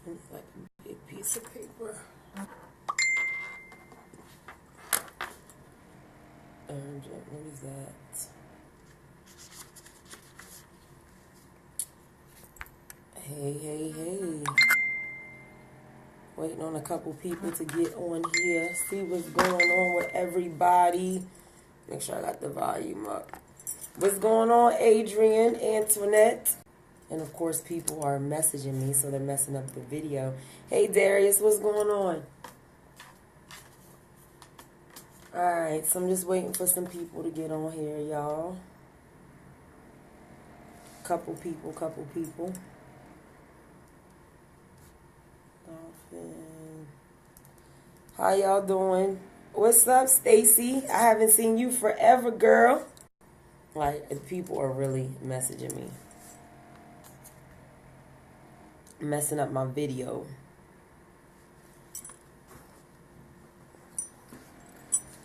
Like a big piece of paper. What is that? Hey. Waiting on a couple people to get on here. See what's going on with everybody. Make sure I got the volume up. What's going on, Adrian, Antoinette? And of course, people are messaging me, so they're messing up the video. Hey, Darius, what's going on? Alright, so I'm just waiting for some people to get on here, y'all. Couple people. How y'all doing? What's up, Stacy? I haven't seen you forever, girl. Like, people are really messaging me. Messing up my video.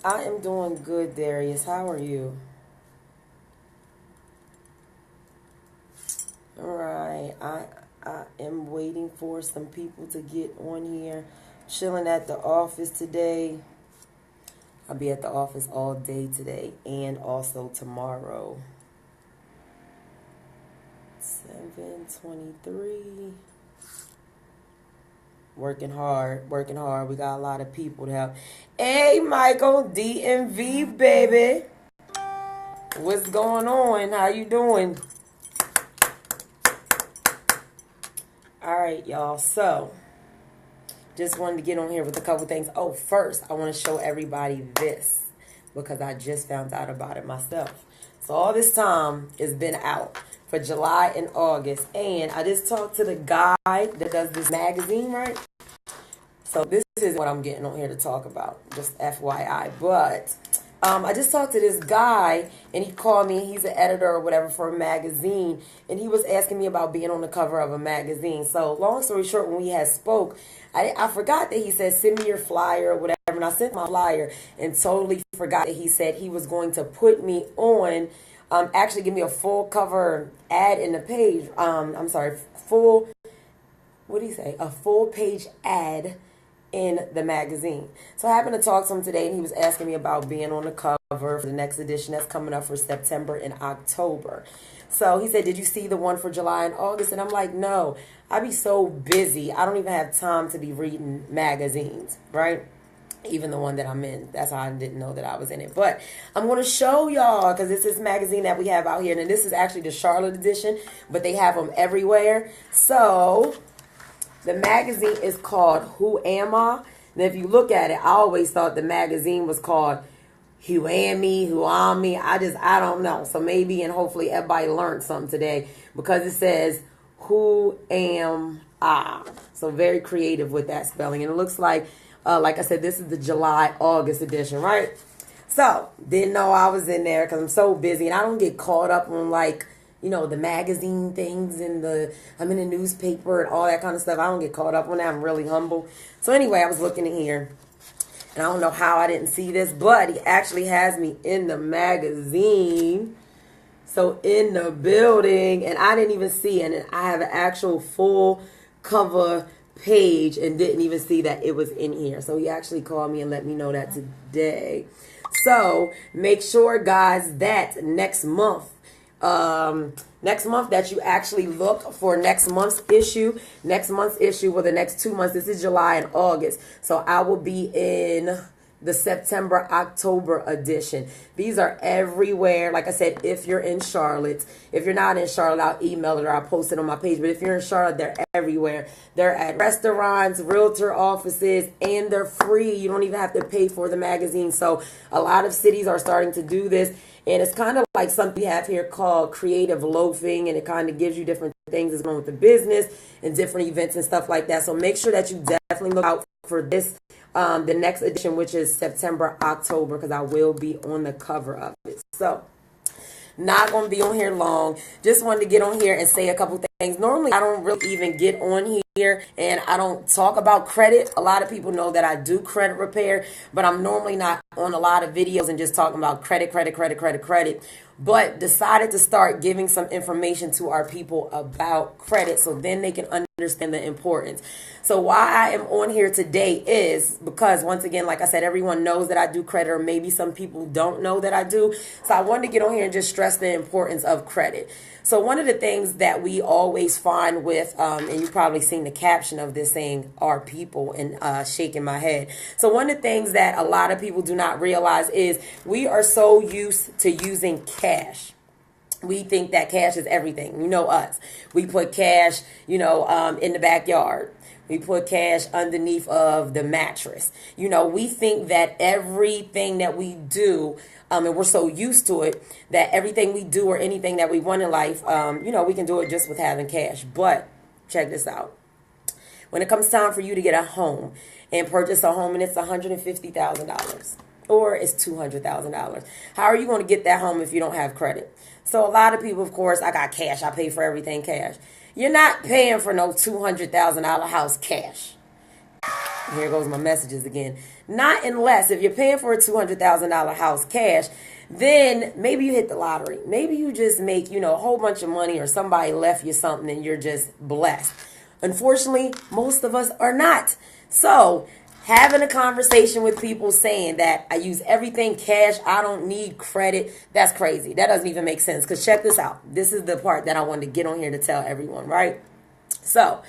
I am doing good, Darius. How are you? Alright, I am waiting for some people to get on here. Chilling at the office today. I'll be at the office all day today and also tomorrow. 7:23. Working hard. We got a lot of people to help. Hey, Michael, DMV, baby. What's going on? How you doing? All right, y'all. So, just wanted to get on here with a couple things. Oh, first, I want to show everybody this because I just found out about it myself. So, all this time, it's been out for July and August. And I just talked to the guy that does this magazine, right? So, this is what I'm getting on here to talk about. Just FYI. But I just talked to this guy, and he called me. He's an editor or whatever for a magazine, and he was asking me about being on the cover of a magazine. So, long story short, when we had spoke, I forgot that he said, send me your flyer or whatever, and I sent my flyer and totally forgot that he said he was going to put me on, actually give me a full cover ad in the page. What did he say? A full page ad in the magazine. So I happened to talk to him today, and he was asking me about being on the cover for the next edition that's coming up for September and October. So he said, did you see the one for July and August? And I'm like, no, I be so busy. I don't even have time to be reading magazines, right? Even the one that I'm in. That's how I didn't know that I was in it. But I'm going to show y'all, because it's this magazine that we have out here. And this is actually the Charlotte edition, but they have them everywhere. So the magazine is called Who Am I? And if you look at it, I always thought the magazine was called Who Am Me, Who Am Me. I don't know. So maybe and hopefully everybody learned something today because it says Who Am I? So very creative with that spelling. And it looks like I said, this is the July-August edition, right? So didn't know I was in there because I'm so busy and I don't get caught up on the magazine things and I'm in the newspaper and all that kind of stuff. I don't get caught up on that. I'm really humble. So anyway, I was looking in here. And I don't know how I didn't see this, but he actually has me in the magazine. So in the building, and I didn't even see it. And I have an actual full cover page and didn't even see that it was in here. So he actually called me and let me know that today. So make sure, guys, that next month that you actually look for next month's issue or the next 2 months. This is July and August. So I will be in the September, October edition. These are everywhere. Like I said, if you're in Charlotte, if you're not in Charlotte, I'll email it or I'll post it on my page. But if you're in Charlotte, they're everywhere. They're at restaurants, realtor offices, and they're free. You don't even have to pay for the magazine. So a lot of cities are starting to do this. And it's kind of like something we have here called creative loafing, and it kind of gives you different things that's going with the business and different events and stuff like that. So make sure that you definitely look out for this, the next edition, which is September, October, because I will be on the cover of it. So not going to be on here long. Just wanted to get on here and say a couple things. Normally, I don't really even get on here and I don't talk about credit. A lot of people know that I do credit repair, but I'm normally not on a lot of videos and just talking about credit. But decided to start giving some information to our people about credit so then they can understand the importance. So why I am on here today is because, once again, like I said, everyone knows that I do credit, or maybe some people don't know that I do. So I wanted to get on here and just stress the importance of credit. So one of the things that we always find with, and you've probably seen the caption of this saying, our people, and shaking my head. So one of the things that a lot of people do not realize is we are so used to using cash. We think that cash is everything. You know us. We put cash, in the backyard. We put cash underneath of the mattress. We think that everything that we do, and we're so used to it, that everything we do or anything that we want in life, we can do it just with having cash. But check this out. When it comes time for you to get a home and purchase a home and it's $150,000 or it's $200,000, how are you going to get that home if you don't have credit? So a lot of people, of course, I got cash. I pay for everything cash. You're not paying for no $200,000 house cash. Here goes my messages again. Not unless, if you're paying for a $200,000 house cash, then maybe you hit the lottery. Maybe you just make, a whole bunch of money, or somebody left you something and you're just blessed. Unfortunately, most of us are not. So having a conversation with people saying that I use everything cash, I don't need credit, that's crazy. That doesn't even make sense. Because check this out. This is the part that I wanted to get on here to tell everyone, right? So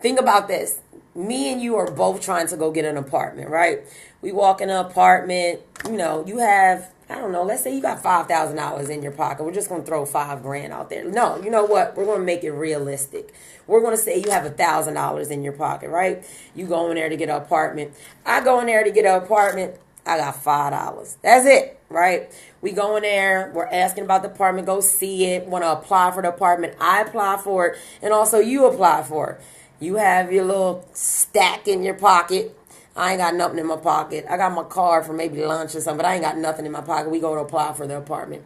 think about this. Me and you are both trying to go get an apartment, right? We walk in an apartment, you have, I don't know, let's say you got $5,000 in your pocket. We're just going to throw $5,000 out there. No, you know what? We're going to make it realistic. We're going to say you have $1,000 in your pocket, right? You go in there to get an apartment. I go in there to get an apartment. I got $5. That's it, right? We go in there. We're asking about the apartment. Go see it. Want to apply for the apartment. I apply for it. And also you apply for it. You have your little stack in your pocket. I ain't got nothing in my pocket. I got my card for maybe lunch or something, but I ain't got nothing in my pocket. We go to apply for the apartment.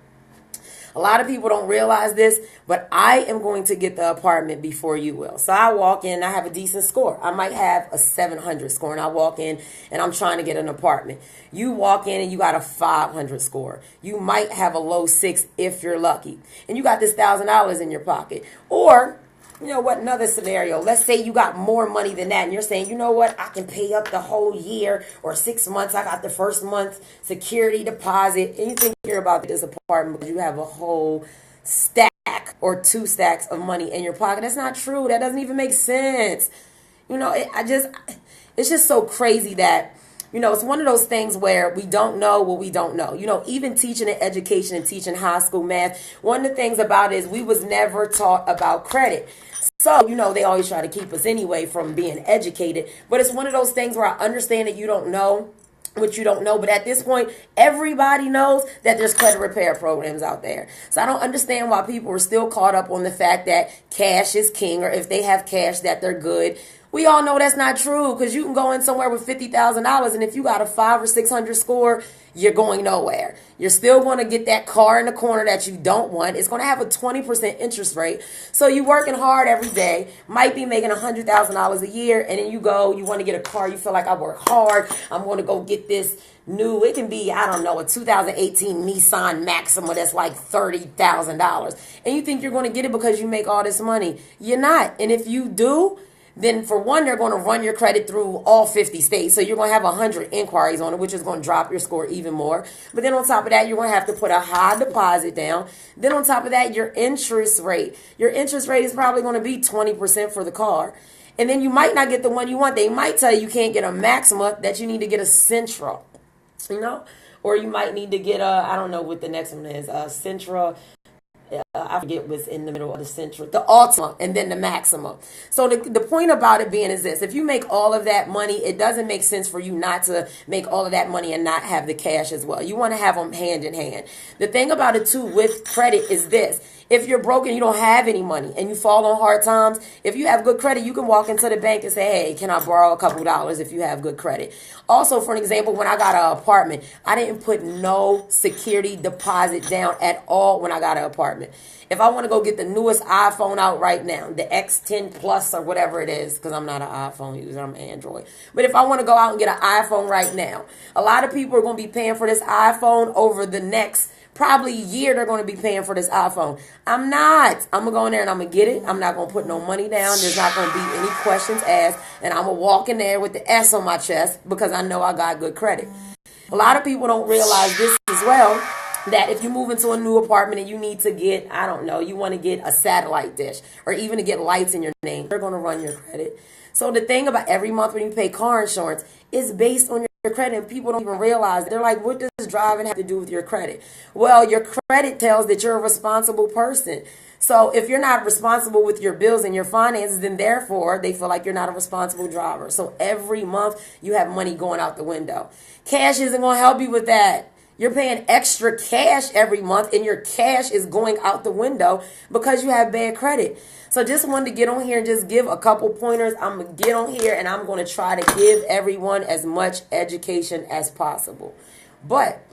A lot of people don't realize this, but I am going to get the apartment before you will. So I walk in, I have a decent score. I might have a 700 score, and I walk in and I'm trying to get an apartment. You walk in and you got a 500 score. You might have a low 6 if you're lucky. And you got this $1,000 in your pocket. Or, another scenario. Let's say you got more money than that and you're saying, you know what, I can pay up the whole year or 6 months. I got the first month security deposit. And you think you're about this apartment because you have a whole stack or 2 stacks of money in your pocket. That's not true. That doesn't even make sense. It's just so crazy that, it's one of those things where we don't know what we don't know. Even teaching in education and teaching high school math, one of the things about it is we was never taught about credit. So, they always try to keep us anyway from being educated. But it's one of those things where I understand that you don't know what you don't know. But at this point, everybody knows that there's credit repair programs out there. So I don't understand why people are still caught up on the fact that cash is king, or if they have cash that they're good. We all know that's not true, because you can go in somewhere with $50,000 and if you got a 500 or 600 score, you're going nowhere. You're still going to get that car in the corner that you don't want. It's going to have a 20% interest rate. So you're working hard every day, might be making $100,000 a year, and then you want to get a car. You feel like, I work hard. I'm going to go get this new, it can be, I don't know, a 2018 Nissan Maxima that's like $30,000. And you think you're going to get it because you make all this money. You're not. And if you do, then for one, they're going to run your credit through all 50 states. So you're going to have 100 inquiries on it, which is going to drop your score even more. But then on top of that, you're going to have to put a high deposit down. Then on top of that, your interest rate is probably going to be 20% for the car. And then you might not get the one you want. They might tell you can't get a Maxima, that you need to get a Sentra, or you might need to get I don't know what the next one is, Sentra. I forget what's in the middle of the Sentra, the Altima, and then the Maxima. So the point about it being is this: if you make all of that money, it doesn't make sense for you not to make all of that money and not have the cash as well. You want to have them hand in hand. The thing about it too with credit is this: If you're broke and you don't have any money and you fall on hard times, if you have good credit, you can walk into the bank and say, hey, can I borrow a couple dollars if you have good credit? Also, for an example, when I got an apartment, I didn't put no security deposit down at all when I got an apartment. If I want to go get the newest iPhone out right now, the X10 Plus or whatever it is, because I'm not an iPhone user, I'm Android. But if I want to go out and get an iPhone right now, a lot of people are going to be paying for this iPhone over the next probably year. They're going to be paying for this iPhone. I'm not. I'm going to go in there and I'm going to get it. I'm not going to put no money down. There's not going to be any questions asked. And I'm going to walk in there with the S on my chest because I know I got good credit. A lot of people don't realize this as well, that if you move into a new apartment and you need to get, I don't know, you want to get a satellite dish or even to get lights in your name, they're going to run your credit. So the thing about every month when you pay car insurance is based on your credit, and people don't even realize. They're like, what does driving have to do with your credit? Well, your credit tells that you're a responsible person. So if you're not responsible with your bills and your finances, then therefore they feel like you're not a responsible driver. So every month you have money going out the window. Cash isn't going to help you with that. You're paying extra cash every month and your cash is going out the window because you have bad credit. So just wanted to get on here and just give a couple pointers. I'm going to get on here and I'm going to try to give everyone as much education as possible. But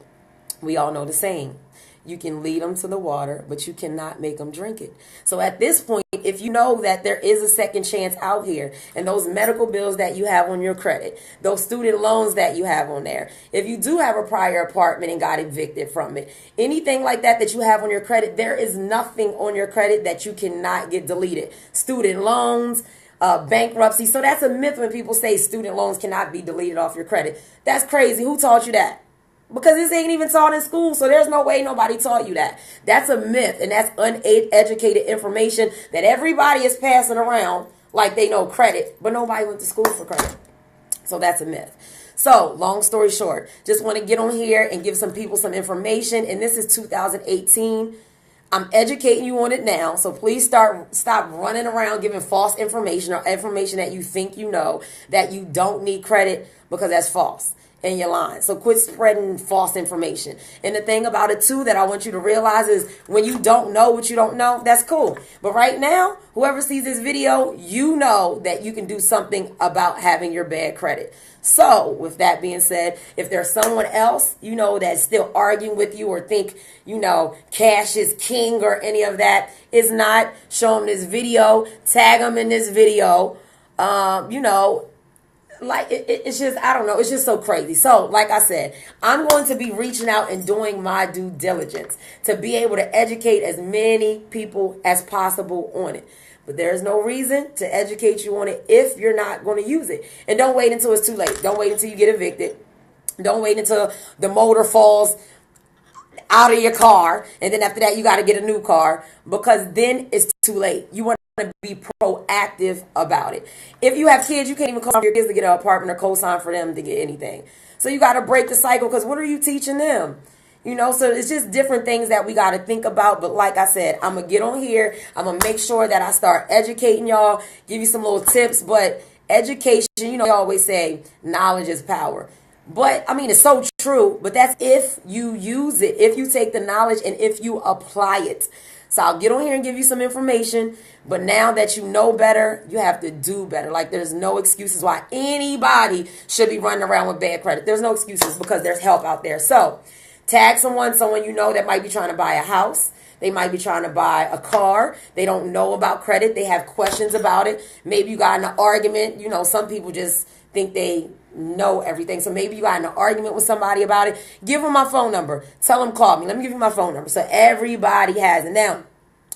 we all know the saying. You can lead them to the water, but you cannot make them drink it. So at this point, if you know that there is a second chance out here, and those medical bills that you have on your credit, those student loans that you have on there, if you do have a prior apartment and got evicted from it, anything like that that you have on your credit, there is nothing on your credit that you cannot get deleted. Student loans, bankruptcy. So that's a myth when people say student loans cannot be deleted off your credit. That's crazy. Who taught you that? Because this ain't even taught in school, so there's no way nobody taught you that. That's a myth, and that's uneducated information that everybody is passing around like they know credit, but nobody went to school for credit. So that's a myth. So, long story short, just want to get on here and give some people some information, and this is 2018. I'm educating you on it now, so please stop running around giving false information or information that you think you know, that you don't need credit, because that's false. And you're lying. So quit spreading false information. And the thing about it too that I want you to realize is when you don't know what you don't know, that's cool. But right now, whoever sees this video, you know that you can do something about having your bad credit. So with that being said, if there's someone else, you know, that's still arguing with you or think, you know, cash is king or any of that, is not, show them this video, tag them in this video, like it's just, I don't know, it's just so crazy. So like I said, I'm going to be reaching out and doing my due diligence to be able to educate as many people as possible on it. But there's no reason to educate you on it if you're not going to use it. And don't wait until it's too late. Don't wait until you get evicted. Don't wait until the motor falls out of your car and then after that you got to get a new car, because then it's too late. You want to be proactive about it. If you have kids, you can't even co-sign for your kids to get an apartment or co-sign for them to get anything. So you got to break the cycle, because what are you teaching them? You know, so it's just different things that we got to think about. But like I said, I'm going to get on here. I'm going to make sure that I start educating y'all, give you some little tips. But education, you know, they always say knowledge is power. But, I mean, it's so true. But that's if you use it, if you take the knowledge and if you apply it. So I'll get on here and give you some information. But now that you know better, you have to do better. Like, there's no excuses why anybody should be running around with bad credit. There's no excuses, because there's help out there. So tag someone you know that might be trying to buy a house. They might be trying to buy a car. They don't know about credit. They have questions about it. Maybe you got in an argument. You know, some people just think they know everything. So maybe you got in an argument with somebody about it. Give them my phone number. Tell them call me. Let me give you my phone number. So everybody has it. Now,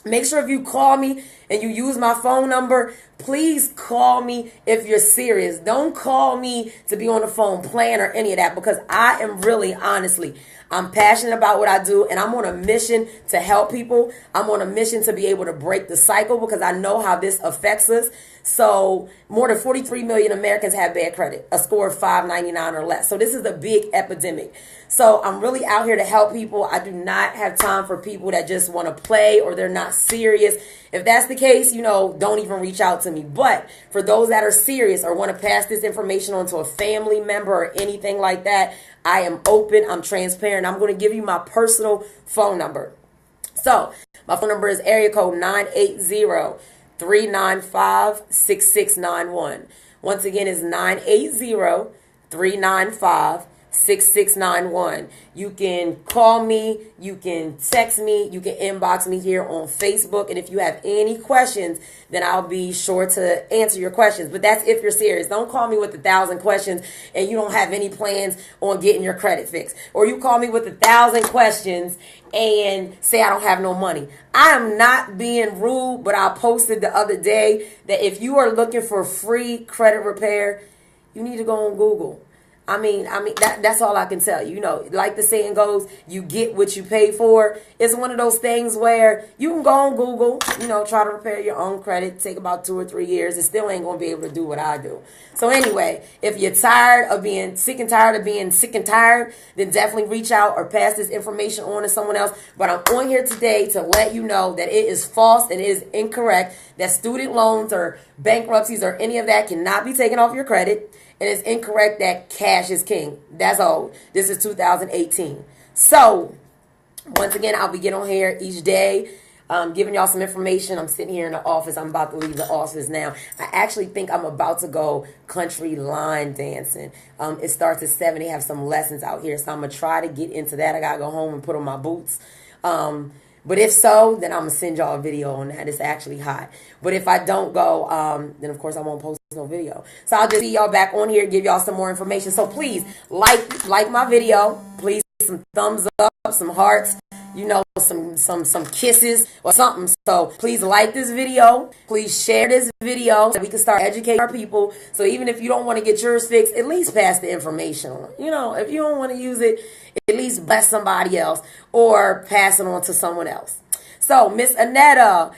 make sure if you call me and you use my phone number, please call me if you're serious. Don't call me to be on the phone playing or any of that, because I am really, honestly, I'm passionate about what I do, and I'm on a mission to help people. I'm on a mission to be able to break the cycle, because I know how this affects us. So more than 43 million Americans have bad credit, a score of 599 or less. So this is a big epidemic. So I'm really out here to help people. I do not have time for people that just want to play or they're not serious. If that's the case, you know, don't even reach out to me. But for those that are serious or want to pass this information on to a family member or anything like that, I am open. I'm transparent. I'm going to give you my personal phone number. So my phone number is area code 980-395-6691. Once again, it's 980-395-6691. You can call me, you can text me, you can inbox me here on Facebook. And if you have any questions, then I'll be sure to answer your questions. But that's if you're serious. Don't call me with 1,000 questions and you don't have any plans on getting your credit fixed. Or you call me with 1,000 questions and say I don't have no money. I am not being rude, but I posted the other day that if you are looking for free credit repair, you need to go on Google. I mean, that's all I can tell you. You know, like the saying goes, you get what you pay for. It's one of those things where you can go on Google, you know, try to repair your own credit, take about 2 or 3 years. It still ain't going to be able to do what I do. So anyway, if you're tired of being sick and tired of being sick and tired, then definitely reach out or pass this information on to someone else. But I'm on here today to let you know that it is false and it is incorrect, that student loans or bankruptcies or any of that cannot be taken off your credit. And it's incorrect that cash is king. That's old. This is 2018. So, once again, I'll be getting on here each day, giving y'all some information. I'm sitting here in the office. I'm about to leave the office now. I actually think I'm about to go country line dancing. It starts at 7. They have some lessons out here. So, I'm going to try to get into that. I got to go home and put on my boots. But if so, then I'm going to send y'all a video on that. It's actually hot. But if I don't go, then of course I won't post no video. So I'll just see y'all back on here, give y'all some more information. So please like my video. Please some thumbs up, some hearts, you know, some kisses or something. So please like this video. Please share this video so we can start educating our people. So even if you don't want to get yours fixed, at least pass the information on. You know, if you don't want to use it, at least bless somebody else or pass it on to someone else. So Miss Annetta,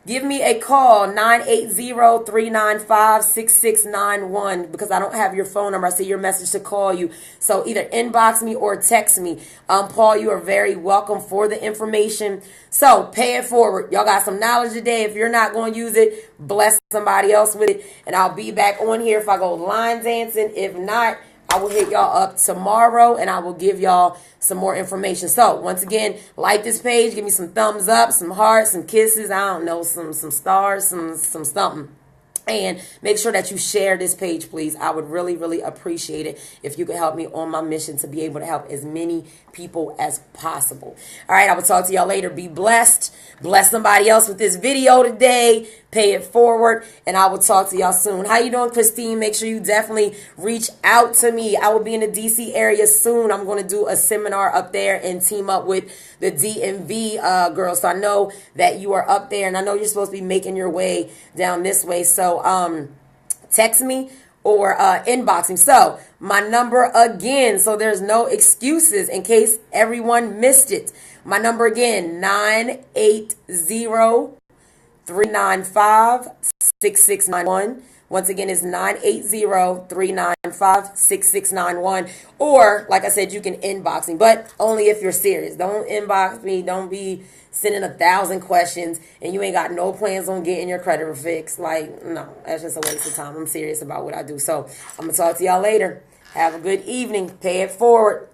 give me a call, 980-395-6691, because I don't have your phone number. I see your message to call you. So either inbox me or text me. Paul, you are very welcome for the information. So pay it forward. Y'all got some knowledge today. If you're not going to use it, bless somebody else with it. And I'll be back on here if I go line dancing. If not, I will hit y'all up tomorrow and I will give y'all some more information. So once again, like this page, give me some thumbs up, some hearts, some kisses, I don't know, some stars, some something. And make sure that you share this page, please. I would really, really appreciate it if you could help me on my mission to be able to help as many people as possible. All right, I will talk to y'all later. Be blessed. Bless somebody else with this video today. Pay it forward. And I will talk to y'all soon. How you doing, Christine? Make sure you definitely reach out to me. I will be in the D.C. area soon. I'm going to do a seminar up there and team up with the DMV girls. So I know that you are up there. And I know you're supposed to be making your way down this way. So text me or inbox me. So my number again, so there's no excuses in case everyone missed it. My number again, 980-395-6691. Once again, it's 980-395-6691. Or, like I said, you can inbox me, but only if you're serious. Don't inbox me. Don't be sending 1,000 questions and you ain't got no plans on getting your credit fixed. Like, no, that's just a waste of time. I'm serious about what I do. So I'm going to talk to y'all later. Have a good evening. Pay it forward.